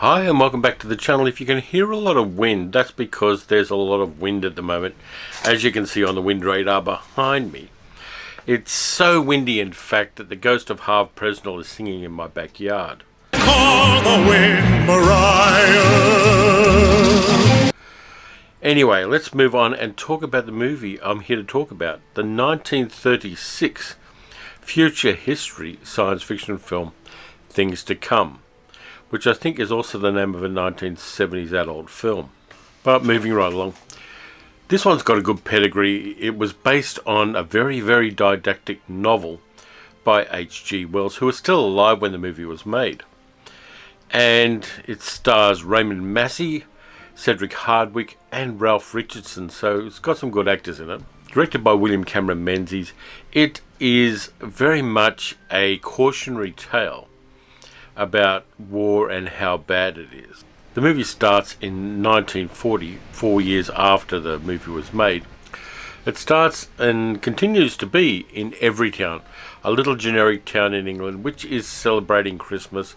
Hi and welcome back to the channel. If you can hear a lot of wind, that's because there's a lot of wind at the moment, as you can see on the wind radar behind me. It's so windy in fact that the ghost of Harve Presnell is singing in my backyard. Call the wind, Mariah. Anyway, let's move on and talk about the movie I'm here to talk about. The 1936 future history science fiction film Things to Come, which I think is also the name of a 1970s adult film. But moving right along, this one's got a good pedigree. It was based on a very didactic novel by H.G. Wells, who was still alive when the movie was made. And it stars Raymond Massey, Cedric Hardwicke and Ralph Richardson, so it's got some good actors in it. Directed by William Cameron Menzies, it is very much a cautionary tale about war and how bad it is. The movie starts in 1940, 4 years after the movie was made. It starts and continues to be in Everytown, a little generic town in England which is celebrating Christmas.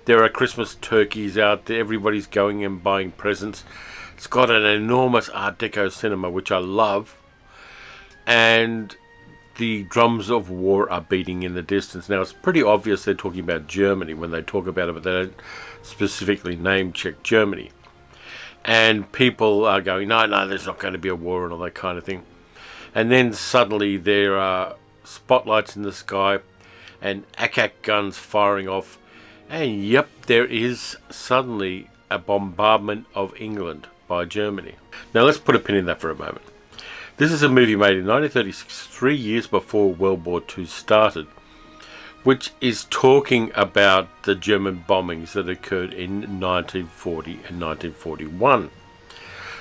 There are Christmas turkeys out there, everybody's going and buying presents. It's got an enormous Art Deco cinema which I love, and the drums of war are beating in the distance. Now, it's pretty obvious they're talking about Germany when they talk about it, but they don't specifically name check Germany. And people are going, no, there's not going to be a war and all that kind of thing. And then suddenly there are spotlights in the sky and ack guns firing off. And yep, there is suddenly a bombardment of England by Germany. Now, let's put a pin in that for a moment. This is a movie made in 1936, 3 years before World War II started, which is talking about the German bombings that occurred in 1940 and 1941.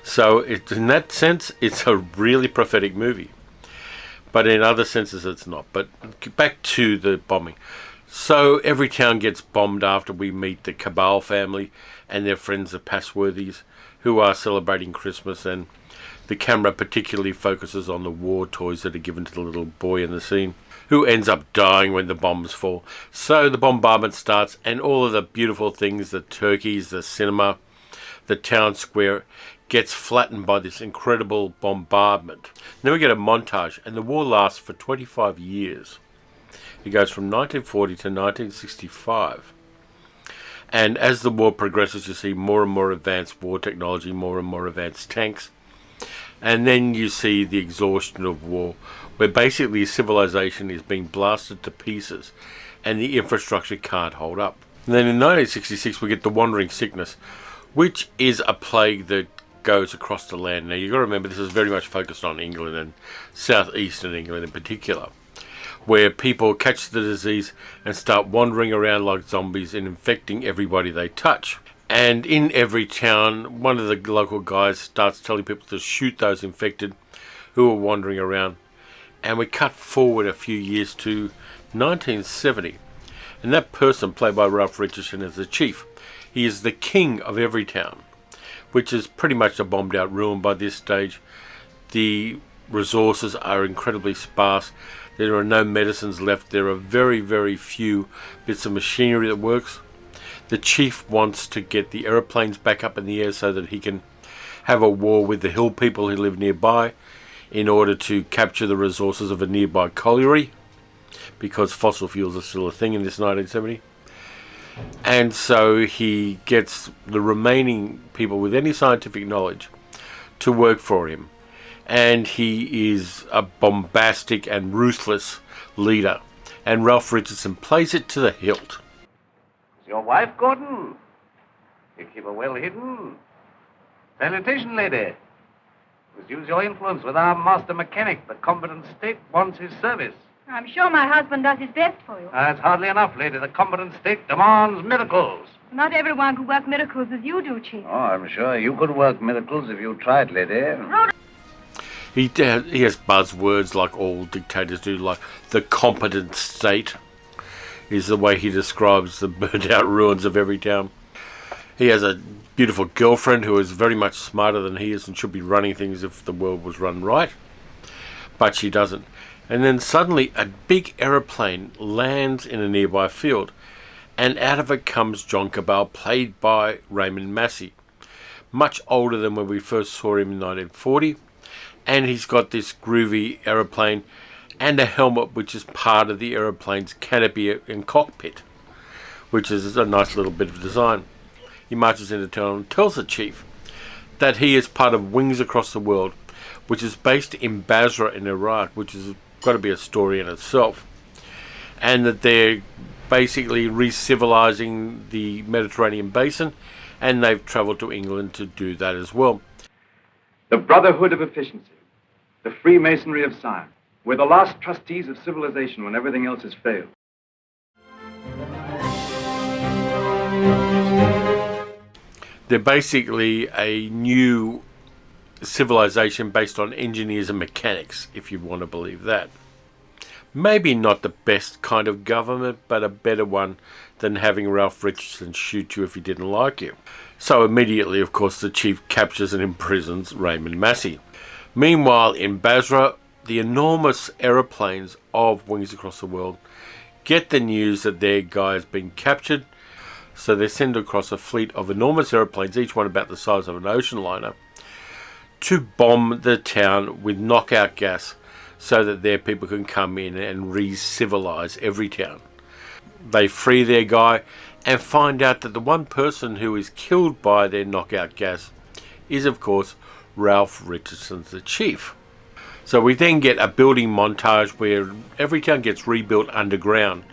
So in that sense, it's a really prophetic movie. But in other senses, it's not. But back to the bombing. So every town gets bombed after we meet the Cabal family and their friends, the Passworthies, who are celebrating Christmas, and the camera particularly focuses on the war toys that are given to the little boy in the scene, who ends up dying when the bombs fall. So the bombardment starts, and all of the beautiful things, the turkeys, the cinema, the town square, gets flattened by this incredible bombardment. Then we get a montage, and the war lasts for 25 years. It goes from 1940 to 1965. And as the war progresses, you see more and more advanced war technology, more and more advanced tanks. And then you see the exhaustion of war, where basically civilization is being blasted to pieces and the infrastructure can't hold up. And then in 1966 we get the wandering sickness, which is a plague that goes across the land. Now you've got to remember, this is very much focused on England and southeastern England in particular, where people catch the disease and start wandering around like zombies and infecting everybody they touch. And in every town, one of the local guys starts telling people to shoot those infected who are wandering around. And we cut forward a few years to 1970. And that person, played by Ralph Richardson, is the chief. He is the king of Everytown, which is pretty much a bombed out ruin by this stage. The resources are incredibly sparse. There are no medicines left. There are very few bits of machinery that works. The chief wants to get the aeroplanes back up in the air so that he can have a war with the hill people who live nearby in order to capture the resources of a nearby colliery, because fossil fuels are still a thing in this 1970. And so he gets the remaining people with any scientific knowledge to work for him. And he is a bombastic and ruthless leader. And Ralph Richardson plays it to the hilt. Your wife, Gordon? You keep her well hidden. Sanitation lady. Must use your influence with our master mechanic. The competent state wants his service. I'm sure my husband does his best for you. That's hardly enough, lady. The competent state demands miracles. Not everyone could work miracles as you do, Chief. Oh, I'm sure you could work miracles if you tried, lady. He has buzzwords like all dictators do, like the competent state is the way he describes the burnt out ruins of Everytown. He has a beautiful girlfriend who is very much smarter than he is and should be running things if the world was run right, but she doesn't. And then suddenly a big aeroplane lands in a nearby field, and out of it comes John Cabal, played by Raymond Massey, much older than when we first saw him in 1940, and he's got this groovy aeroplane and a helmet which is part of the aeroplane's canopy and cockpit, which is a nice little bit of design. He marches into town and tells the chief that he is part of Wings Across the World, which is based in Basra in Iraq, which has got to be a story in itself, and that they're basically re-civilizing the Mediterranean basin, and they've travelled to England to do that as well. The brotherhood of efficiency, the Freemasonry of science. We're the last trustees of civilization when everything else has failed. They're basically a new civilization based on engineers and mechanics, if you want to believe that. Maybe not the best kind of government, but a better one than having Ralph Richardson shoot you if he didn't like you. So immediately, of course, the chief captures and imprisons Raymond Massey. Meanwhile, in Basra, the enormous aeroplanes of Wings Across the World get the news that their guy has been captured, so they send across a fleet of enormous aeroplanes, each one about the size of an ocean liner, to bomb the town with knockout gas so that their people can come in and re-civilize Everytown. They free their guy and find out that the one person who is killed by their knockout gas is, of course, Ralph Richardson, the chief. So we then get a building montage where Everytown gets rebuilt underground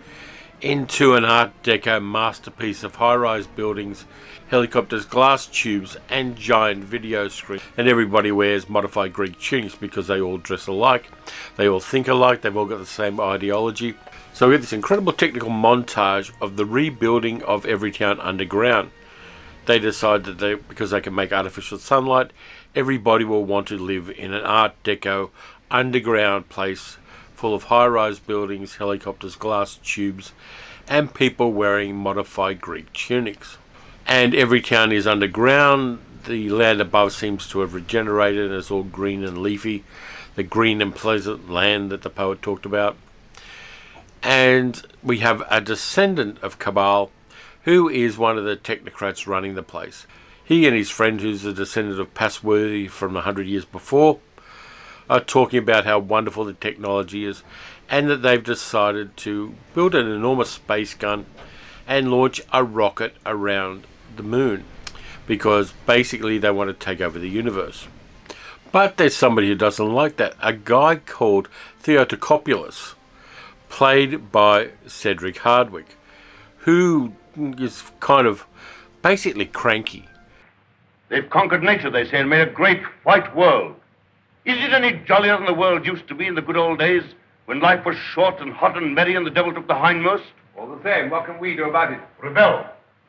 into an Art Deco masterpiece of high-rise buildings, helicopters, glass tubes, and giant video screens. And everybody wears modified Greek tunics because they all dress alike, they all think alike, they've all got the same ideology. So we get this incredible technical montage of the rebuilding of Everytown underground. They decide that because they can make artificial sunlight, everybody will want to live in an Art Deco underground place full of high-rise buildings, helicopters, glass tubes, and people wearing modified Greek tunics. And Everytown is underground. The land above seems to have regenerated and it's all green and leafy, the green and pleasant land that the poet talked about. And we have a descendant of Cabal, who is one of the technocrats running the place. He and his friend, who's a descendant of Passworthy from 100 years before, are talking about how wonderful the technology is, and that they've decided to build an enormous space gun and launch a rocket around the moon, because basically they want to take over the universe. But there's somebody who doesn't like that, a guy called Theotokopoulos, played by Cedric Hardwicke, who is kind of basically cranky. They've conquered nature, they say, and made a great white world. Is it any jollier than the world used to be in the good old days, when life was short and hot and merry and the devil took the hindmost? All the same, what can we do about it? Rebel.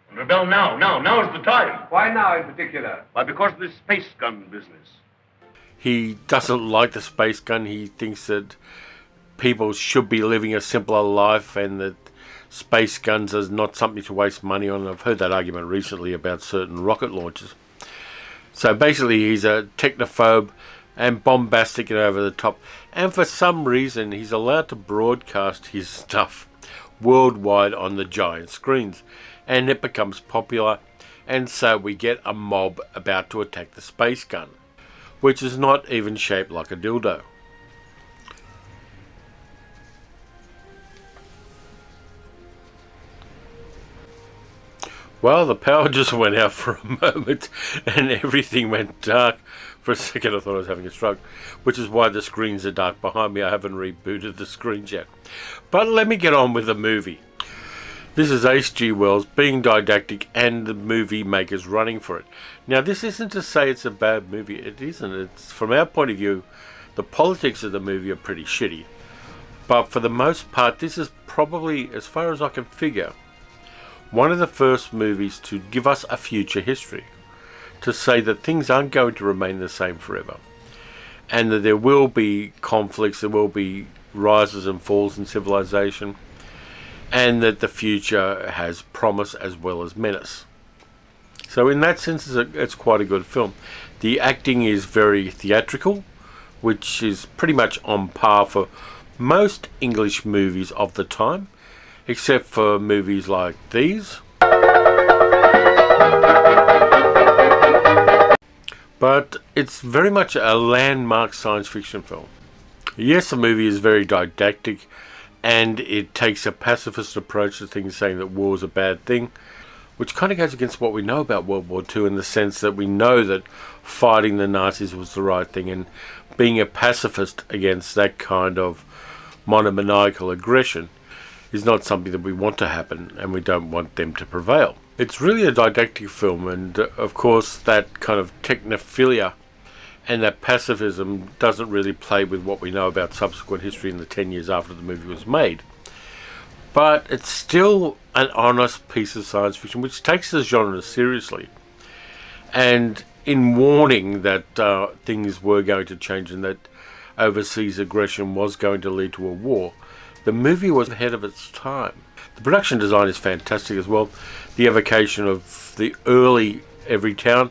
And rebel now. Now is the time. Why now in particular? Why, because of this space gun business. He doesn't like the space gun. He thinks that people should be living a simpler life and that space guns is not something to waste money on. I've heard that argument recently about certain rocket launches. So basically he's a technophobe and bombastic and over the top. And for some reason he's allowed to broadcast his stuff worldwide on the giant screens. And it becomes popular. And so we get a mob about to attack the space gun, which is not even shaped like a dildo. Well, the power just went out for a moment and everything went dark. For a second I thought I was having a stroke, which is why the screens are dark behind me. I haven't rebooted the screens yet. But let me get on with the movie. This is H.G. Wells being didactic and the movie makers running for it. Now, this isn't to say it's a bad movie. It isn't. It's, from our point of view, the politics of the movie are pretty shitty. But for the most part, this is probably, as far as I can figure, one of the first movies to give us a future history, to say that things aren't going to remain the same forever, and that there will be conflicts, there will be rises and falls in civilization, and that the future has promise as well as menace. So in that sense, it's quite a good film. The acting is very theatrical, which is pretty much on par for most English movies of the time. except for movies like these. But it's very much a landmark science fiction film. Yes, the movie is very didactic, and it takes a pacifist approach to things, saying that war is a bad thing, which kind of goes against what we know about World War II, in the sense that we know that fighting the Nazis was the right thing, and being a pacifist against that kind of monomaniacal aggression is not something that we want to happen, and we don't want them to prevail. It's really a didactic film, and of course that kind of technophilia and that pacifism doesn't really play with what we know about subsequent history in the 10 years after the movie was made. But it's still an honest piece of science fiction which takes the genre seriously. And in warning that things were going to change and that overseas aggression was going to lead to a war, the movie was ahead of its time. The production design is fantastic as well. The evocation of the early Everytown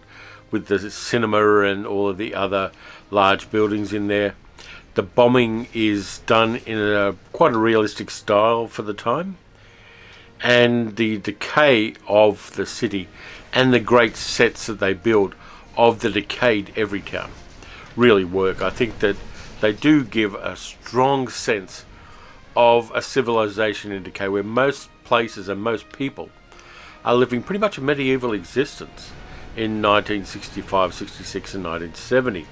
with the cinema and all of the other large buildings in there. The bombing is done in quite a realistic style for the time. And the decay of the city and the great sets that they build of the decayed Everytown really work. I think that they do give a strong sense of a civilization in decay, where most places and most people are living pretty much a medieval existence in 1965, 66 and 1970,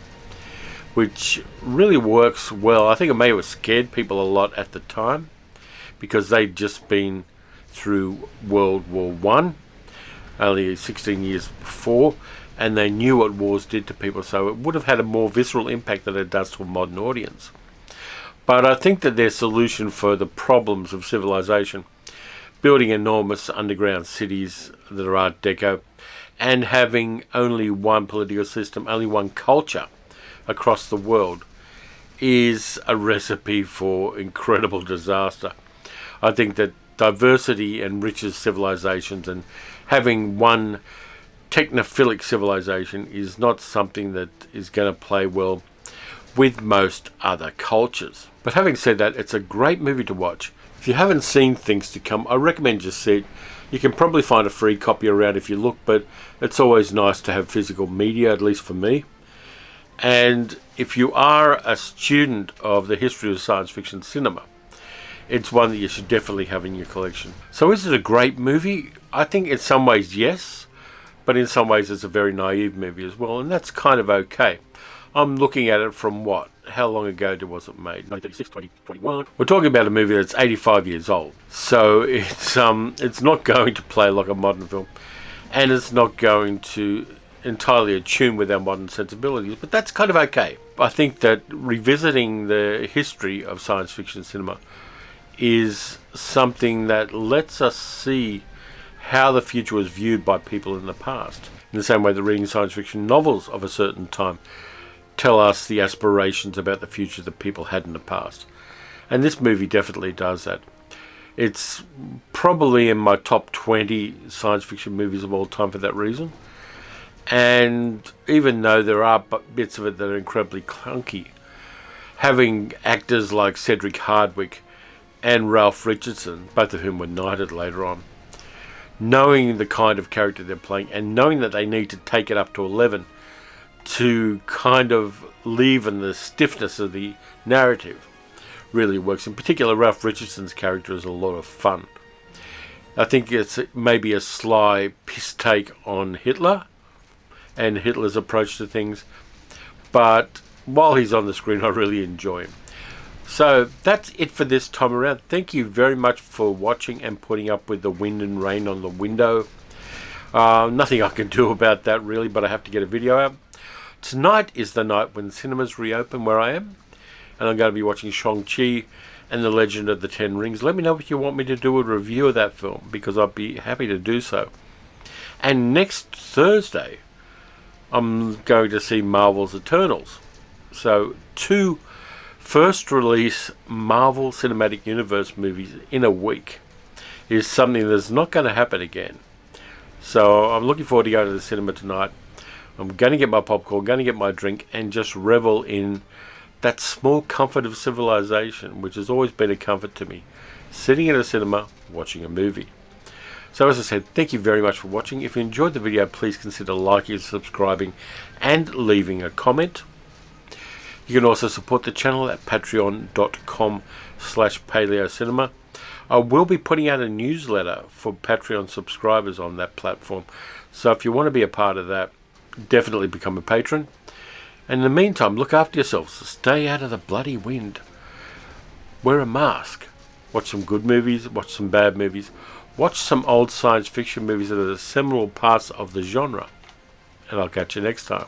which really works well. I think it may have scared people a lot at the time because they'd just been through World War One, only 16 years before, and they knew what wars did to people, so it would have had a more visceral impact than it does to a modern audience. But I think that their solution for the problems of civilization, building enormous underground cities that are Art Deco, and having only one political system, only one culture across the world, is a recipe for incredible disaster. I think that diversity enriches civilizations, and having one technophilic civilization is not something that is going to play well with most other cultures. But having said that, it's a great movie to watch. If you haven't seen Things to Come, I recommend you see it. You can probably find a free copy around if you look, but it's always nice to have physical media, at least for me. And if you are a student of the history of science fiction cinema, it's one that you should definitely have in your collection. So is it a great movie? I think in some ways yes, but in some ways it's a very naive movie as well, and that's kind of okay. I'm looking at it from what? How long ago was it made? 1936, 2021. We're talking about a movie that's 85 years old. So it's not going to play like a modern film, and it's not going to entirely attune with our modern sensibilities, but that's kind of okay. I think that revisiting the history of science fiction cinema is something that lets us see how the future was viewed by people in the past. In the same way that reading science fiction novels of a certain time tell us the aspirations about the future that people had in the past. And this movie definitely does that. It's probably in my top 20 science fiction movies of all time for that reason. And even though there are bits of it that are incredibly clunky, having actors like Cedric Hardwicke and Ralph Richardson, both of whom were knighted later on, knowing the kind of character they're playing and knowing that they need to take it up to 11 to kind of leaven the stiffness of the narrative really works. In particular, Ralph Richardson's character is a lot of fun. I think it's maybe a sly piss take on Hitler and Hitler's approach to things, but while he's on the screen I really enjoy him. So that's it for this time around. Thank you very much for watching and putting up with the wind and rain on the window. Nothing I can do about that really, but I have to get a video out. Tonight is the night when cinemas reopen where I am, and I'm going to be watching Shang-Chi and the Legend of the Ten Rings. Let me know if you want me to do a review of that film, because I'd be happy to do so. And next Thursday I'm going to see Marvel's Eternals. So 2 first release Marvel Cinematic Universe movies in a week is something that's not going to happen again. So I'm looking forward to going to the cinema tonight. I'm going to get my popcorn, going to get my drink, and just revel in that small comfort of civilization, which has always been a comfort to me sitting in a cinema watching a movie. So as I said, thank you very much for watching. If you enjoyed the video, please consider liking, subscribing and leaving a comment. You can also support the channel at patreon.com/paleocinema. I will be putting out a newsletter for Patreon subscribers on that platform. So if you want to be a part of that, definitely become a patron. And in the meantime, look after yourselves. Stay out of the bloody wind. Wear a mask. Watch some good movies. Watch some bad movies. Watch some old science fiction movies that are the seminal parts of the genre. And I'll catch you next time.